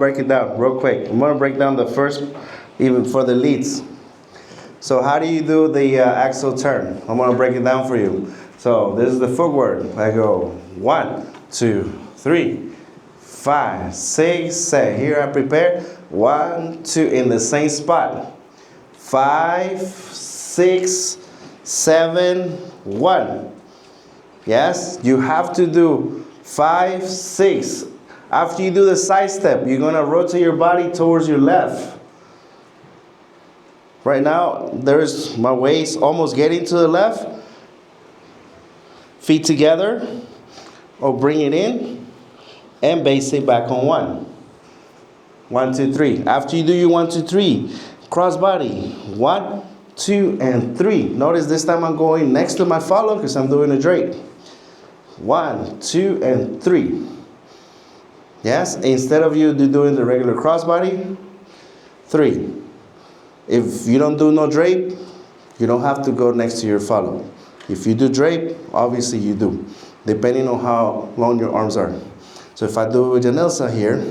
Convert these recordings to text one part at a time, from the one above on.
Break it down real quick. I'm gonna break down the first, even for the leads. So how do you do the axle turn? I'm gonna break it down for you. So this is the footwork. I go 1, 2, 3, 5, 6, 7. Here I prepare 1, 2 in the same spot. 5, 6, 7, 1. Yes, you have to do 5, 6. After you do the side step, you're gonna rotate your body towards your left. Right now, there's my waist almost getting to the left. Feet together, or bring it in, and base it back on 1. 1, 2, 3. After you do your 1, 2, 3, cross body. 1, 2, and 3. Notice this time I'm going next to my follow because I'm doing a drape. 1, 2, and 3. Yes, instead of you doing the regular crossbody, 3. If you don't do no drape, you don't have to go next to your follow. If you do drape, obviously you do, depending on how long your arms are. So if I do it with Janelsa here,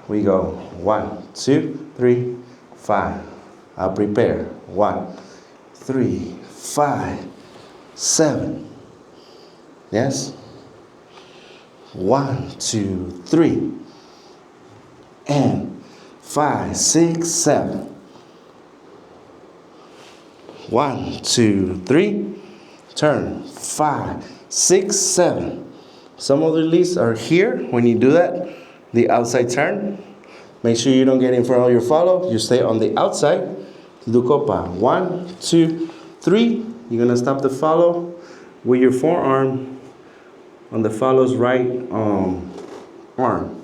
we go 1, 2, 3, 5. I'll prepare 1, 3, 5, 7. Yes. 1, 2, 3, and 5, 6, 7. 1, 2, 3, turn. 5, 6, 7. Some of the leads are here. When you do that, the outside turn. Make sure you don't get in front of your follow. You stay on the outside. Do copa. 1, 2, 3. You're gonna stop the follow with your forearm on the follow's right arm.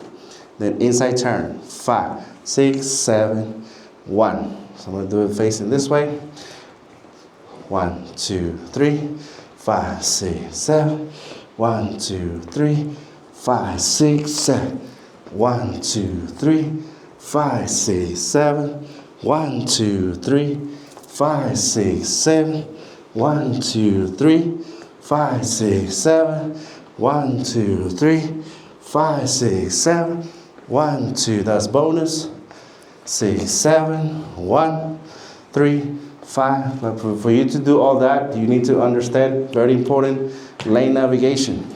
Then inside turn. 5, 6, 7, 1. So I'm going to do it facing this way. 1, 2, 3, 5, 6, 7. 1, 2, 3, 5, 6, 7. 1, 2, 3, 5, 6, 7. 1, 2, 3, 5, 6, 7. 1, 2, 3, 5, 6, 7. 1, 2, 3, 5, 6, 7. 1, 2, that's bonus. 6, 7, 1, 3, 5. But for you to do all that, you need to understand, very important, lane navigation.